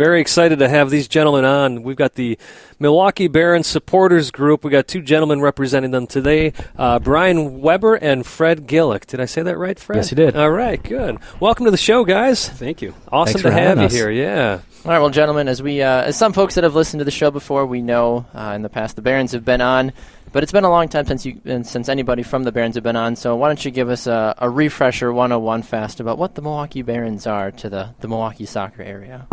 Very excited to have these gentlemen on. We've got the Milwaukee Barons supporters group. We got two gentlemen representing them today, Brian Weber and Fred Gillich. Did I say that right, Fred? Yes, you did. All right, good. Welcome to the show, guys. Thank you. Awesome to have you here. Yeah. All right, well, gentlemen, as some folks that have listened to the show before, we know in the past the Barons have been on, but it's been a long time since anybody from the Barons have been on. So why don't you give us a refresher 101 fast about what the Milwaukee Barons are to the Milwaukee soccer area?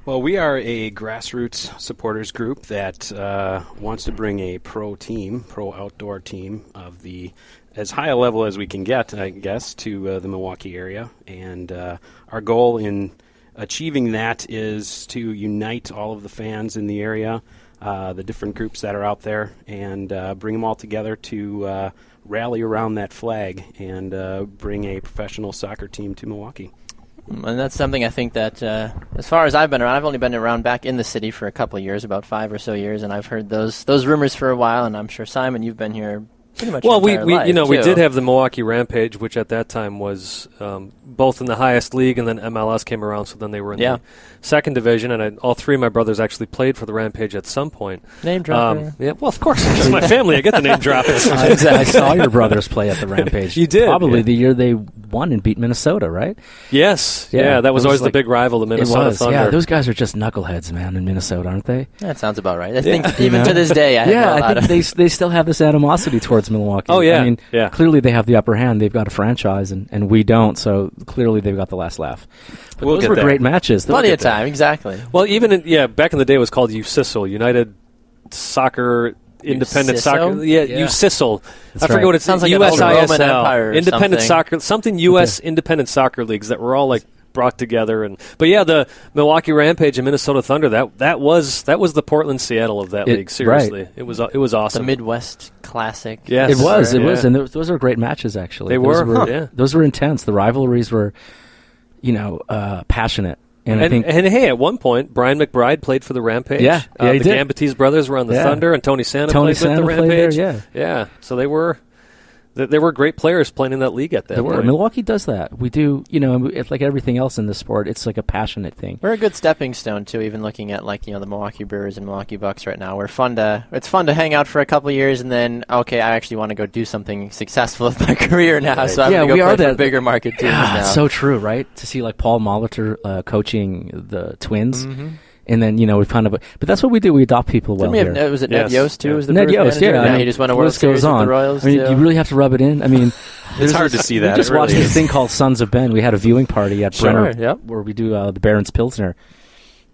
Well, we are a grassroots supporters group that wants to bring a pro outdoor team of the as high a level as we can get, I guess, to the Milwaukee area. And our goal in achieving that is to unite all of the fans in the area, the different groups that are out there, and bring them all together to rally around that flag and bring a professional soccer team to Milwaukee. And that's something I think that, as far as I've been around, I've only been around back in the city for a couple of years, about 5 or so years, and I've heard those rumors for a while, and I'm sure, Simon, you've been here pretty much well, your entire life, we did have the Milwaukee Rampage, which at that time was both in the highest league, and then MLS came around, so then they were in the second division, and all three of my brothers actually played for the Rampage at some point. Name dropper. Yeah, well, of course, it's my family. I get the name drop. I saw your brothers play at the Rampage. You did. Probably the year they won and beat Minnesota, right? Yes. Yeah, that was always the big rival, the Minnesota Thunder. Yeah, those guys are just knuckleheads, man, in Minnesota, aren't they? That sounds about right. I think even to this day, I think they still have this animosity towards Milwaukee. Oh, yeah. I mean, clearly they have the upper hand. They've got a franchise, and we don't, so clearly they've got the last laugh. But those were great matches. Plenty of time, exactly. Well, even back in the day it was called USISL, United Soccer Independent Soccer. Yeah, USISL. I forget what it sounds like. USISL, Independent Soccer, something U.S. Independent Soccer leagues that were all like brought together. But the Milwaukee Rampage and Minnesota Thunder, that was the Portland Seattle of that league. Seriously, right. It was awesome. The Midwest Classic. Yes, it was, and those were great matches. Actually, those were intense. The rivalries were, passionate. And hey, at one point, Brian McBride played for the Rampage. Yeah, he the did. Gambatese brothers were on the Thunder, and Tony Santa played with the Rampage. Yeah. So they were great players playing in that league at that point. Milwaukee does that. We do, it's like everything else in this sport. It's like a passionate thing. We're a good stepping stone too. Even looking at the Milwaukee Brewers and Milwaukee Bucks right now, it's fun to hang out for a couple of years, and then I actually want to go do something successful with my career now. Right. So I'm going to go play for bigger market teams now. It's so true, right? To see like Paul Molitor coaching the Twins. Mm-hmm. And then, we but that's what we do. We adopt people well here. Was it Ned Yost, too? Was the Ned Yost, he just went to World Series with the Royals, you really have to rub it in. I mean, it's hard to see that. We just watched this thing called Sons of Ben. We had a viewing party at Brenner where we do the Barons Pilsner.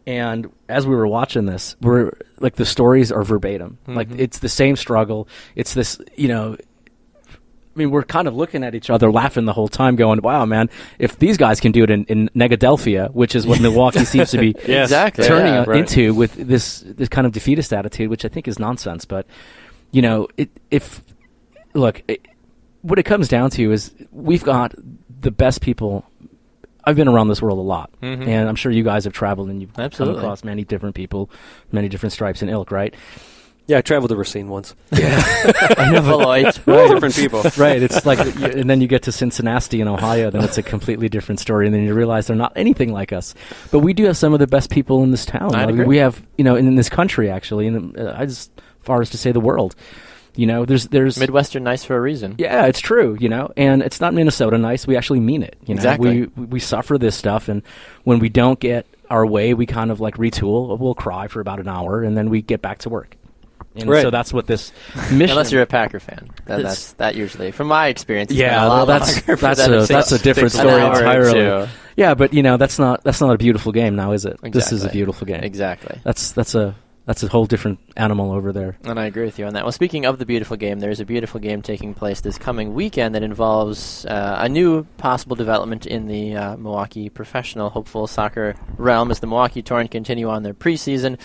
And as we were watching this, we're like the stories are verbatim. Mm-hmm. Like it's the same struggle. It's this, I mean, we're kind of looking at each other, laughing the whole time, going, wow, man, if these guys can do it in Negadelphia, which is what Milwaukee seems to be turning into with this kind of defeatist attitude, which I think is nonsense. But, what it comes down to is we've got the best people. I've been around this world a lot, and I'm sure you guys have traveled, and you've come across many different people, many different stripes and ilk, right? Yeah, I traveled to Racine once. Yeah. Right. Different people. Right. It's like, and then you get to Cincinnati in Ohio, then it's a completely different story, and then you realize they're not anything like us. But we do have some of the best people in this town. I mean, we have, in this country, actually, and as far as to say the world. There's Midwestern nice for a reason. Yeah, it's true, and it's not Minnesota nice. We actually mean it. Exactly. We suffer this stuff, and when we don't get our way, we kind of like retool. We'll cry for about an hour, and then we get back to work. And so that's what this mission. Unless you're a Packer fan, that's usually, from my experience. That's a different story entirely. Yeah, but that's not a beautiful game now, is it? Exactly. This is a beautiful game. Exactly. That's a whole different animal over there. And I agree with you on that. Well, speaking of the beautiful game, there's a beautiful game taking place this coming weekend that involves a new possible development in the Milwaukee professional hopeful soccer realm as the Milwaukee Torrent continue on their preseason.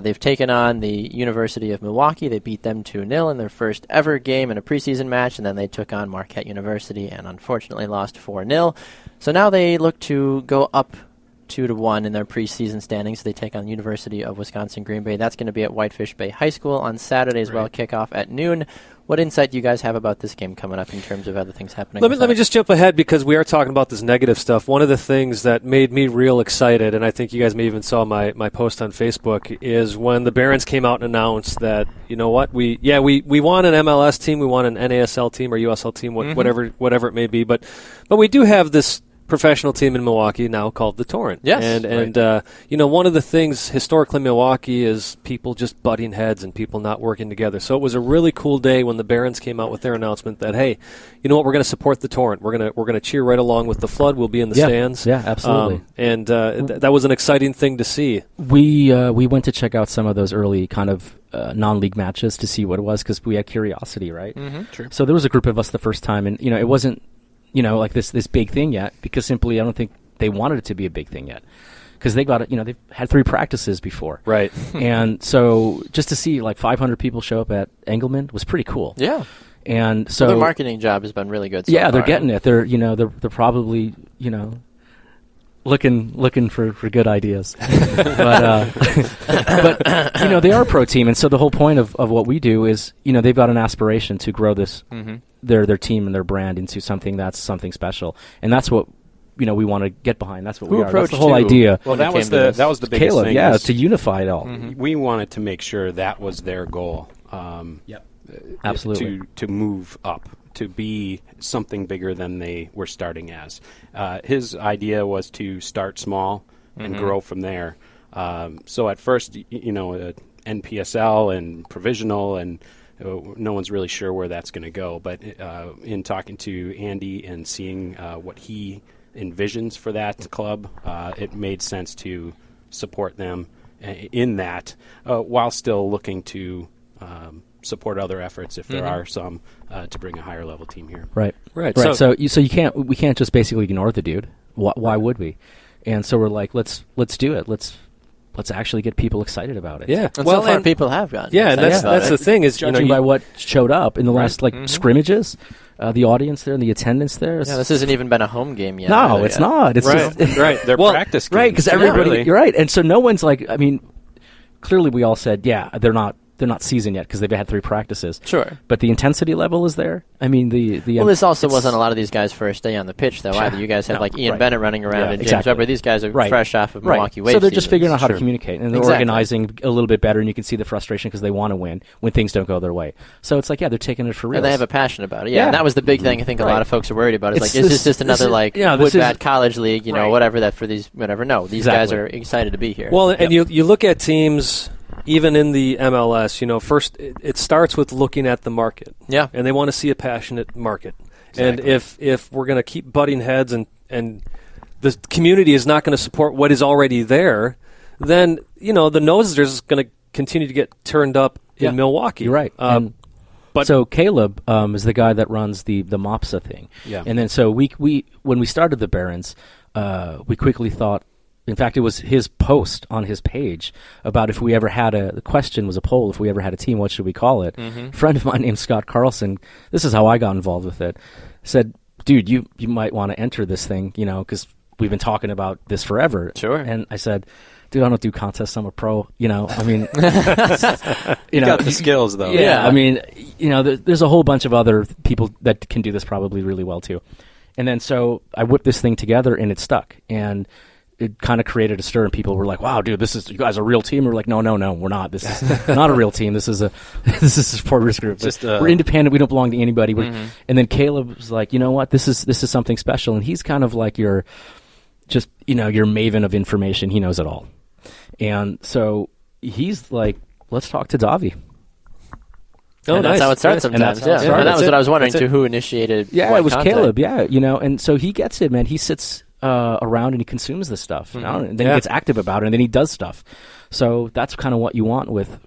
They've taken on the University of Milwaukee. They beat them 2-0 in their first ever game in a preseason match, and then they took on Marquette University and unfortunately lost 4-0. So now they look to go up 2-1 in their preseason standings. They take on the University of Wisconsin-Green Bay. That's going to be at Whitefish Bay High School on Saturday as well, kickoff at noon. What insight do you guys have about this game coming up in terms of other things happening? Let me just jump ahead because we are talking about this negative stuff. One of the things that made me real excited, and I think you guys may even saw my post on Facebook, is when the Barons came out and announced that, you know what, we want an MLS team, we want an NASL team or USL team, whatever it may be, but we do have this professional team in Milwaukee now called the Torrent. Yes. And one of the things historically in Milwaukee is people just butting heads and people not working together. So it was a really cool day when the Barons came out with their announcement that, hey, you know what, we're going to support the Torrent. We're going to cheer right along with the Flood. We'll be in the stands. Yeah, absolutely. That was an exciting thing to see. We went to check out some of those early kind of non-league matches to see what it was because we had curiosity, right? Mm-hmm. True. So there was a group of us the first time, and it wasn't like this big thing yet, because simply I don't think they wanted it to be a big thing yet, because they got it. They've had 3 practices before, right? And so just to see like 500 people show up at Engelman was pretty cool. Yeah. And so their marketing job has been really good. So they're getting it. They're they're probably looking for good ideas, but they are a pro team, and so the whole point of what we do is they've got an aspiration to grow this their team and their brand into something special, and that's what we want to get behind. That's what we are. That's the whole idea. Well, that was the biggest thing. Yeah, to unify it all. We wanted to make sure that was their goal. Absolutely. To move up, to be something bigger than they were starting as. His idea was to start small and grow from there. So at first, NPSL and provisional, and no one's really sure where that's going to go. But in talking to Andy and seeing what he envisions for that club, it made sense to support them in that, while still looking to support other efforts if there are some to bring a higher level team here. Right. So we can't just basically ignore the dude. Why would we? And so we're like, let's do it. Let's actually get people excited about it. Yeah. And so far people have gotten. Yeah, and that's the thing is, judging by what showed up in the last scrimmages, the audience there and the attendance there. Yeah, this hasn't even been a home game yet. No, it's not. It's right. just They're practice games. Right, because everybody. You're right, and so no one's like. I mean, clearly we all said, they're not seasoned yet because they've had 3 practices. Sure. But the intensity level is there. I mean, this also wasn't a lot of these guys' first day on the pitch, though, either. You guys had Ian Bennett running around and James Weber. These guys are fresh off of Milwaukee Wave. So they're just figuring out how to communicate, and they're organizing a little bit better, and you can see the frustration because they want to win when things don't go their way. So it's like, they're taking it for real. And they have a passion about it. Yeah, and that was the big thing I think a lot of folks are worried about. Is this just another Woodbat College League, whatever that for these, whatever. No, these guys are excited to be here. Well, and you look at teams. Even in the MLS, first it starts with looking at the market. Yeah. And they want to see a passionate market. Exactly. And if we're going to keep butting heads and the community is not going to support what is already there, then, the noses are going to continue to get turned up in Milwaukee. You're right. But so Caleb is the guy that runs the MOPSA thing. Yeah. And then so we when we started the Barons, we quickly thought, in fact, it was his post on his page about if we ever had the question was a poll, if we ever had a team, what should we call it? A friend of mine named Scott Carlson, this is how I got involved with it, said, dude, you might want to enter this thing, because we've been talking about this forever. Sure. And I said, dude, I don't do contests. I'm a pro, I mean. you got the skills, though. Yeah, I mean, there's a whole bunch of other people that can do this probably really well, too. And then so I whipped this thing together, and it stuck. And it kind of created a stir, and people were like, "Wow, dude, you guys are a real team." We're like, "No, we're not. This is not a real team. This is a supporters group. We're independent. We don't belong to anybody." And then Caleb was like, "You know what? This is something special." And he's kind of like your maven of information. He knows it all. And so he's like, "Let's talk to Davi." Oh, and that's how it starts sometimes. And that was what I was wondering too. Who initiated? Yeah, it was Caleb. Yeah, and so he gets it, man. He sits around and he consumes this stuff, and then he gets active about it, and then he does stuff. So that's kind of what you want with,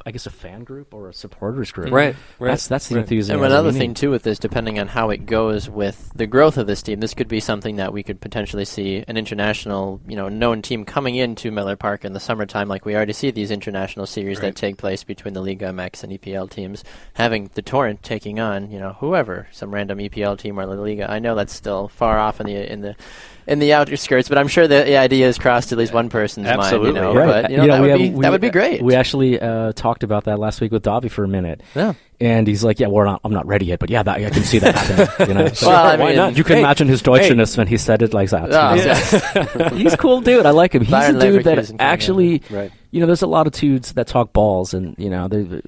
I guess a fan group or a supporters group. Right. That's the enthusiasm. And another thing too with this, depending on how it goes with the growth of this team, this could be something that we could potentially see an international, known team coming into Miller Park in the summertime, like we already see these international series that take place between the Liga MX and EPL teams, having the Torrent taking on, whoever, some random EPL team or La Liga. I know that's still far off in the in the outskirts, but I'm sure the idea has crossed at least one person's mind. You know, right. But that would be great. We actually talked about that last week with Davi for a minute. Yeah. And he's like, I'm not ready yet, but yeah, I can see that happening. You know? Well, why not? You can imagine his Deutschness when he said it like that. He's a cool dude. I like him. He's a dude that actually, there's a lot of dudes that talk balls, and, there's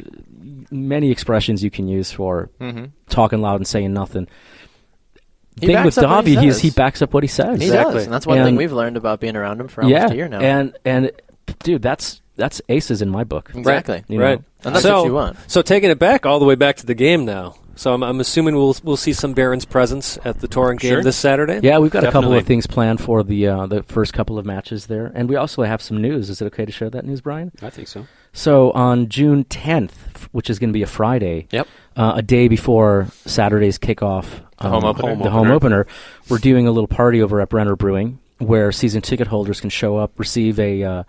many expressions you can use for talking loud and saying nothing. The thing with Davi, he backs up what he says. He does, and that's one thing we've learned about being around him for almost a year now. And dude, that's aces in my book. Exactly. Right. And that's what you want. So taking it back all the way back to the game now. So I'm assuming we'll see some Barons presence at the Torrent game this Saturday? Yeah, we've got a couple of things planned for the first couple of matches there. And we also have some news. Is it okay to share that news, Brian? I think so. So on June 10th, which is going to be a Friday, a day before Saturday's kickoff, the home opener, we're doing a little party over at Brenner Brewing where season ticket holders can show up, receive a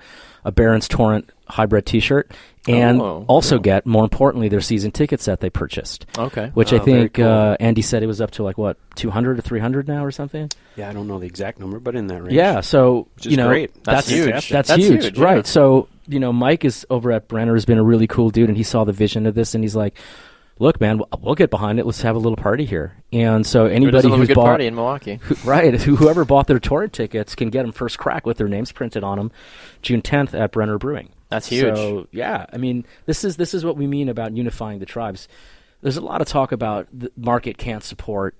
Barons Torrent hybrid T-shirt, and also get, more importantly, their season tickets that they purchased. Okay. Which I think Andy said it was up to 200 or 300 now or something? Yeah, I don't know the exact number, but in that range. Yeah, so, which is great. That's huge. That's huge, right. So, Mike is over at Brenner, has been a really cool dude, and he saw the vision of this, and he's like, look, man, we'll get behind it. Let's have a little party here. And so anybody who's bought party in Milwaukee, whoever bought their Torrent tickets can get them first crack with their names printed on them, June 10th at Brenner Brewing. That's huge. So yeah, I mean, this is what we mean about unifying the tribes. There's a lot of talk about the market can't support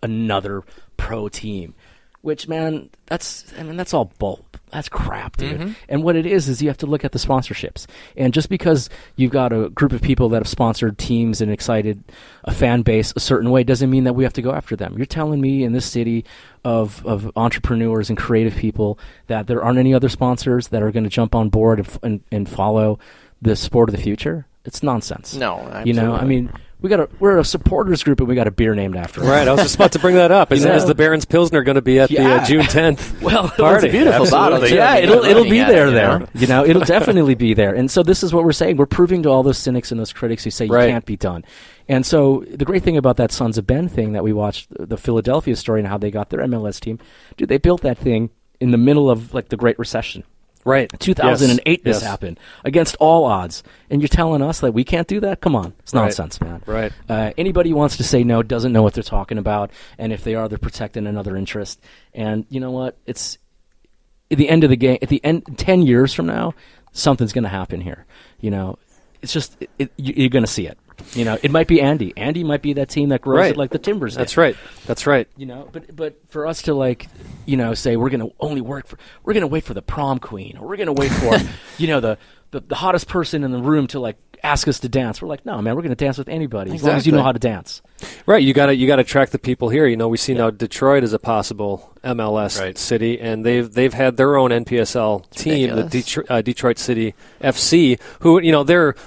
another pro team, which, man, that's all bull. That's crap, dude. Mm-hmm. And what it is you have to look at the sponsorships. And just because you've got a group of people that have sponsored teams and excited a fan base a certain way doesn't mean that we have to go after them. You're telling me in this city of entrepreneurs and creative people that there aren't any other sponsors that are going to jump on board and follow the sport of the future? It's nonsense. No, absolutely. I mean, we're a supporters group, and we got a beer named after us. Right, I was just about to bring that up. Is the Barons Pilsner going to be at the June 10th party? It's a beautiful bottle. Yeah, it'll be there. It'll definitely be there. And so this is what we're saying. We're proving to all those cynics and those critics who say you can't be done. And so the great thing about that Sons of Ben thing that we watched, the Philadelphia story and how they got their MLS team, dude, they built that thing in the middle of the Great Recession. Right. 2008 this happened against all odds. And you're telling us that we can't do that? Come on. It's nonsense, man. Right. Anybody who wants to say no doesn't know what they're talking about. And if they are, they're protecting another interest. And you know what? It's at the end of the game, 10 years from now, something's going to happen here. It's just, you're going to see it. It might be Andy. Andy might be that team that grows it like the Timbers did. That's right. But for us to say we're going to wait for the prom queen, or we're going to wait for the hottest person in the room to ask us to dance. We're like, no, man, we're going to dance with anybody as long as you know how to dance. Right. You got to attract the people here. We see now Detroit is a possible MLS city, and they've had their own NPSL team, the Detroit City FC, who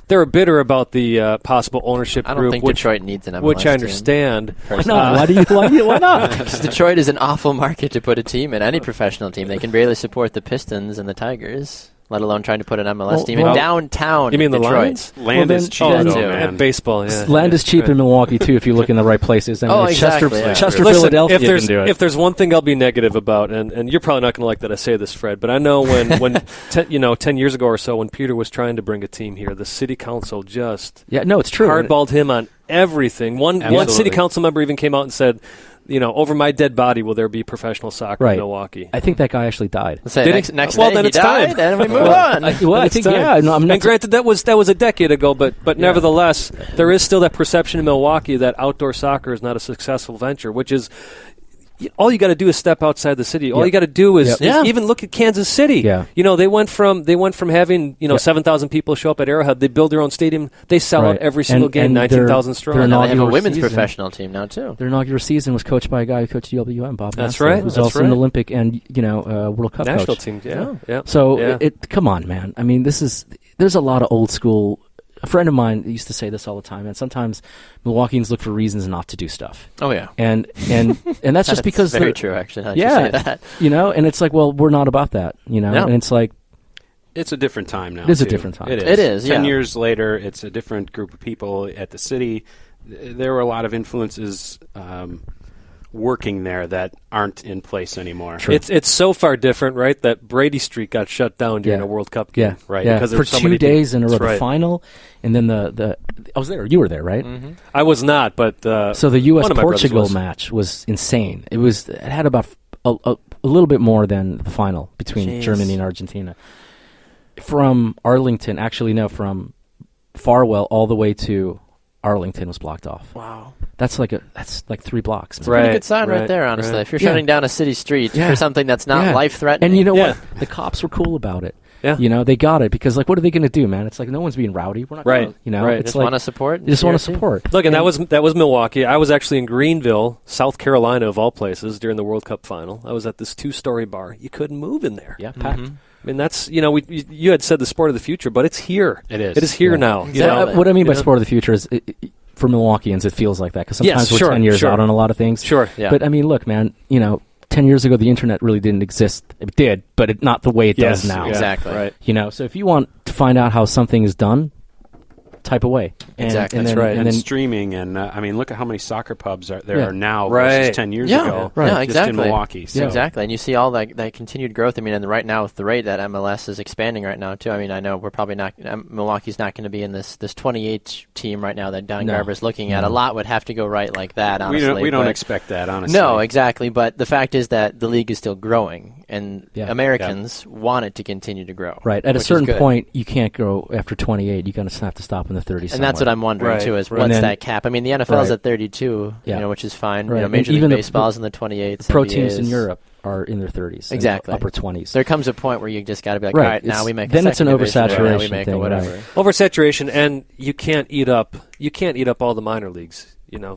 they're bitter about the possible ownership group. I don't think Detroit needs an MLS which I understand. Why not? Why not? Because Detroit is an awful market to put a team in, any professional team. They can barely support the Pistons and the Tigers, let alone trying to put an MLS team in downtown. You mean Detroit. The Lions? Land is cheap, man. Baseball, yeah. Land is cheap in Milwaukee, too, if you look in the right places. Exactly. Chester, Listen, Philadelphia can do it. If there's one thing I'll be negative about, and you're probably not going to like that I say this, Fred, but I know when 10 years ago or so, when Peter was trying to bring a team here, the city council just it's true. hardballed him on everything. One city council member even came out and said, over my dead body will there be professional soccer in Milwaukee. I think that guy actually died. Next well, day then he it's died, time. and we move on. I think, and granted, that was a decade ago, but nevertheless, there is still that perception in Milwaukee that outdoor soccer is not a successful venture, which is all you got to do is step outside the city. All you got to do is even look at Kansas City. Yeah. They went from having 7,000 people show up at Arrowhead. They build their own stadium. They sell out every single game, 19,000 strong. And they have a women's professional team now too. Their inaugural season was coached by a guy who coached UWM, Bob. That's right. Who's also an Olympic and World Cup national coach. team. Yeah. So come on, man. I mean, there's a lot of old school. A friend of mine used to say this all the time, and sometimes Milwaukeeans look for reasons not to do stuff. Oh yeah, and that's just because very true. Actually, you say that. And it's like, well, we're not about that, and it's like it's a different time now. It is a different time. It is. 10 years later, it's a different group of people at the city. There were a lot of influences working there that aren't in place anymore. True. It's so far different, right? That Brady Street got shut down during a World Cup game, right? Yeah. Because for so 2 days in a row, the final, and then the I was there. You were there, right? Mm-hmm. I was not, but so the U.S.-Portugal match was insane. It had about a little bit more than the final between Germany and Argentina. From Arlington, from Farwell all the way to Arlington was blocked off. Wow. That's like 3 blocks. It's a pretty good sign right there, honestly. Right. If you're shutting down a city street for something that's not life-threatening. And you know what? The cops were cool about it. Yeah. You know, they got it because, what are they going to do, man? It's like no one's being rowdy. We're not going to, It's just want to support. You just want to support. Look, and that was Milwaukee. I was actually in Greenville, South Carolina, of all places, during the World Cup final. I was at this 2-story bar. You couldn't move in there. Yeah, packed. I mean, that's, you had said the sport of the future, but it's here. It is. It is here now. Exactly. What I mean by sport of the future is, for Milwaukeeans, it feels like that. Because sometimes we're 10 years out on a lot of things. Sure. Yeah. But, I mean, look, man, 10 years ago, the internet really didn't exist. It did, but not the way it does now. Exactly. Right. So if you want to find out how something is done, type away. Exactly. That's right. And then streaming, and look at how many soccer pubs there are now versus 10 years ago. Right. Yeah, exactly. Just in Milwaukee. So. Yeah, exactly. And you see all that continued growth. I mean, and right now with the rate that MLS is expanding right now too. I mean, I know we're probably not. Milwaukee's not going to be in this 28 team right now that Don Garber's looking at. A lot would have to go right like that. Honestly, we don't expect that. Honestly, no, exactly. But the fact is that the league is still growing, and Americans want it to continue to grow. Right. At a certain point, you can't go after 28. You're going to have to stop in the 30s. And that's what I'm wondering too. Is what's that cap? I mean, the NFL is at 32, which is fine. Right. Major League Baseball is in the 28s. The pro teams in Europe are in their 30s, exactly, upper 20s. There comes a point where you just got to be like, all right, now we make. Then it's an oversaturation thing, whatever. Oversaturation, and you can't eat up all the minor leagues.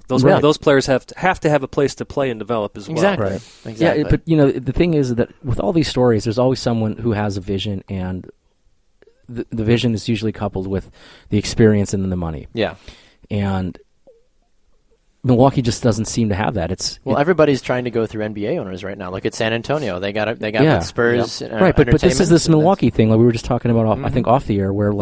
Those players have to have a place to play and develop as well. Exactly. Right. Exactly. Yeah, but the thing is that with all these stories, there's always someone who has a vision, and the vision is usually coupled with the experience and then the money. Yeah. And Milwaukee just doesn't seem to have that. Everybody's trying to go through NBA owners right now. Look at San Antonio; they got with Spurs, right? But this is this Milwaukee thing, like we were just talking about. I think off the air, where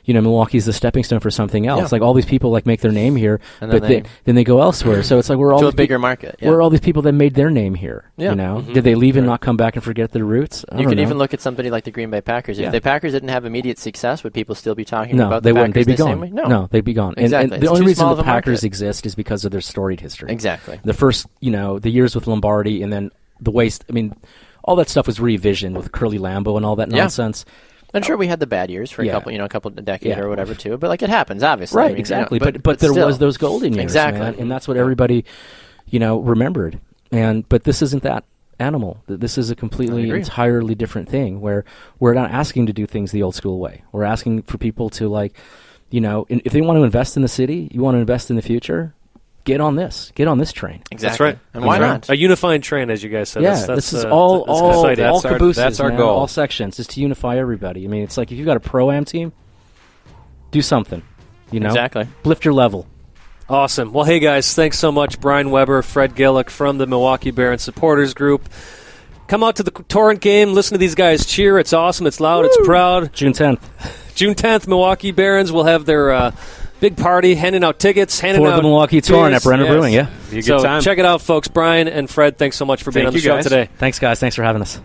Milwaukee's the stepping stone for something else. Like all these people make their name here, and but then they go elsewhere. So it's like we're all to a bigger market. Where are all these people that made their name here? Yeah. Did they leave and not come back and forget their roots? You could even look at somebody like the Green Bay Packers. If the Packers didn't have immediate success, would people still be talking about the Packers? They'd be gone. No, they'd be gone. Exactly. And the only reason the Packers exist is because of their storied history. Exactly. The first, the years with Lombardi, and then the waste. I mean, all that stuff was revisioned with Curly Lambeau and all that nonsense. I'm sure we had the bad years for a couple of decades or whatever too, but it happens, obviously. Right, exactly. But there was those golden years, exactly, man, and that's what everybody, remembered. But this isn't that animal. This is a completely, entirely different thing where we're not asking to do things the old school way. We're asking for people to if they want to invest in the city, you want to invest in the future. Get on this train. Exactly. That's right. And why not? A unifying train, as you guys said. Yeah, this is all cabooses, that's our goal. All sections, is to unify everybody. I mean, it's like if you've got a Pro-Am team, do something. Exactly. Lift your level. Awesome. Well, hey, guys, thanks so much. Brian Weber, Fred Gillich from the Milwaukee Barons Supporters Group. Come out to the Torrent game. Listen to these guys cheer. It's awesome. It's loud. Woo! It's proud. June 10th. June 10th, Milwaukee Barons will have their big party, handing out tickets, for the Milwaukee Torrent at Brenner Brewing. Yeah, so check it out, folks. Brian and Fred, thanks so much for being on the show today. Thanks, guys. Thanks for having us.